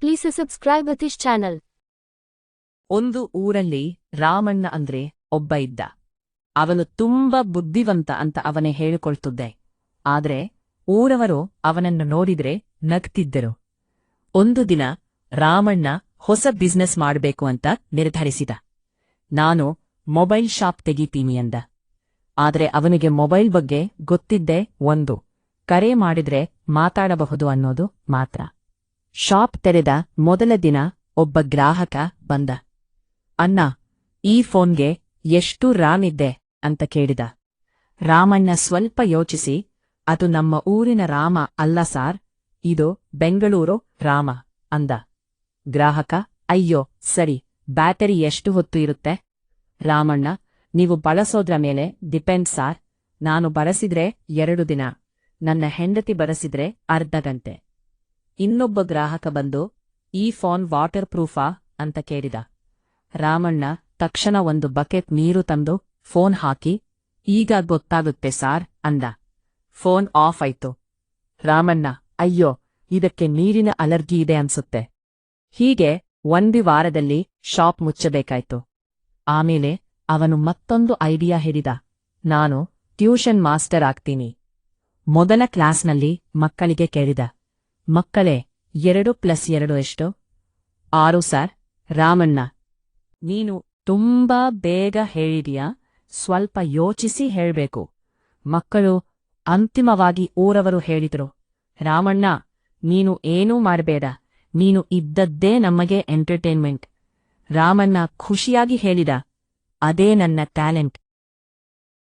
Please subscribe with this channel. ಒಂದು ಊರಲ್ಲಿ ರಾಮಣ್ಣ ಅಂದ್ರೆ ಒಬ್ಬ ಇದ್ದ. ಅವನು ತುಂಬಾ ಬುದ್ಧಿವಂತ ಅಂತ ಅವನೇ ಹೇಳಿಕೊಳ್ತಿದ್ದೆ. ಆದ್ರೆ ಊರವರು ಅವನನ್ನು ನೋಡಿದ್ರೆ ನಗ್ತಿದ್ದರು. ಒಂದು ದಿನ ರಾಮಣ್ಣ ಹೊಸ ಬಿಸ್ನೆಸ್ ಮಾಡಬೇಕು ಅಂತ ನಿರ್ಧರಿಸಿದ. ನಾನು ಮೊಬೈಲ್ ಶಾಪ್ ತೆಗಿತೀನಿ ಅಂದ. ಆದ್ರೆ ಅವನಿಗೆ ಮೊಬೈಲ್ ಬಗ್ಗೆ ಗೊತ್ತಿದ್ದೇ ಒಂದು, ಕರೆ ಮಾಡಿದ್ರೆ ಮಾತಾಡಬಹುದು ಅನ್ನೋದು ಮಾತ್ರ. ಶಾಪ್ ತೆರೆದ ಮೊದಲ ದಿನ ಒಬ್ಬ ಗ್ರಾಹಕ ಬಂದ. ಅಣ್ಣ, ಈ ಫೋನ್ಗೆ ಎಷ್ಟು RAM ಇದ್ದೆ ಅಂತ ಕೇಳಿದ. ರಾಮಣ್ಣ ಸ್ವಲ್ಪ ಯೋಚಿಸಿ, ಅದು ನಮ್ಮ ಊರಿನ ರಾಮ ಅಲ್ಲ ಸಾರ್, ಇದು ಬೆಂಗಳೂರು ರಾಮ ಅಂದ. ಗ್ರಾಹಕ, ಅಯ್ಯೋ ಸರಿ, ಬ್ಯಾಟರಿ ಎಷ್ಟು ಹೊತ್ತು ಇರುತ್ತೆ? ರಾಮಣ್ಣ, ನೀವು ಬಳಸೋದ್ರ ಮೇಲೆ ಡಿಪೆಂಡ್ ಸಾರ್. ನಾನು ಬಳಸಿದ್ರೆ 2 ದಿನ, ನನ್ನ ಹೆಂಡತಿ ಬಳಸಿದ್ರೆ ಅರ್ಧ ಗಂಟೆ. ಇನ್ನೊಬ್ಬ ಗ್ರಾಹಕ ಬಂದು, ಈ ಫೋನ್ ವಾಟರ್ ಪ್ರೂಫಾ ಅಂತ ಕೇಳಿದ. ರಾಮಣ್ಣ ತಕ್ಷಣ ಒಂದು ಬಕೆಟ್ ನೀರು ತಂದು ಫೋನ್ ಹಾಕಿ, ಈಗ ಗೊತ್ತಾಗುತ್ತೆ ಸಾರ್ ಅಂದ. ಫೋನ್ ಆಫ್ ಆಯ್ತು. ರಾಮಣ್ಣ, ಅಯ್ಯೋ, ಇದಕ್ಕೆ ನೀರಿನ ಅಲರ್ಜಿ ಇದೆ ಅನ್ಸುತ್ತೆ. ಹೀಗೆ 1 ವಾರದಲ್ಲಿ ಶಾಪ್ ಮುಚ್ಚಬೇಕಾಯ್ತು. ಆಮೇಲೆ ಅವನು ಮತ್ತೊಂದು ಐಡಿಯಾ ಹೇಳಿದ. ನಾನು ಟ್ಯೂಷನ್ ಮಾಸ್ಟರ್ ಆಗ್ತೀನಿ. ಮೊದಲ ಕ್ಲಾಸ್ನಲ್ಲಿ ಮಕ್ಕಳಿಗೆ ಕೇಳಿದ, ಮಕ್ಕಳೇ, 2+2 ಎಷ್ಟು? 6 ಸಾರ್. ರಾಮಣ್ಣ, ನೀನು ತುಂಬಾ ಬೇಗ ಹೇಳಿದೀಯಾ, ಸ್ವಲ್ಪ ಯೋಚಿಸಿ ಹೇಳ್ಬೇಕು. ಮಕ್ಕಳು ಅಂತಿಮವಾಗಿ ಊರವರು ಹೇಳಿದರು, ರಾಮಣ್ಣ, ನೀನು ಏನೂ ಮಾಡಬೇಡ, ನೀನು ಇದ್ದದ್ದೇ ನಮಗೆ ಎಂಟರ್ಟೈನ್ಮೆಂಟ್. ರಾಮಣ್ಣ ಖುಷಿಯಾಗಿ ಹೇಳಿದ, ಅದೇ ನನ್ನ ಟ್ಯಾಲೆಂಟ್.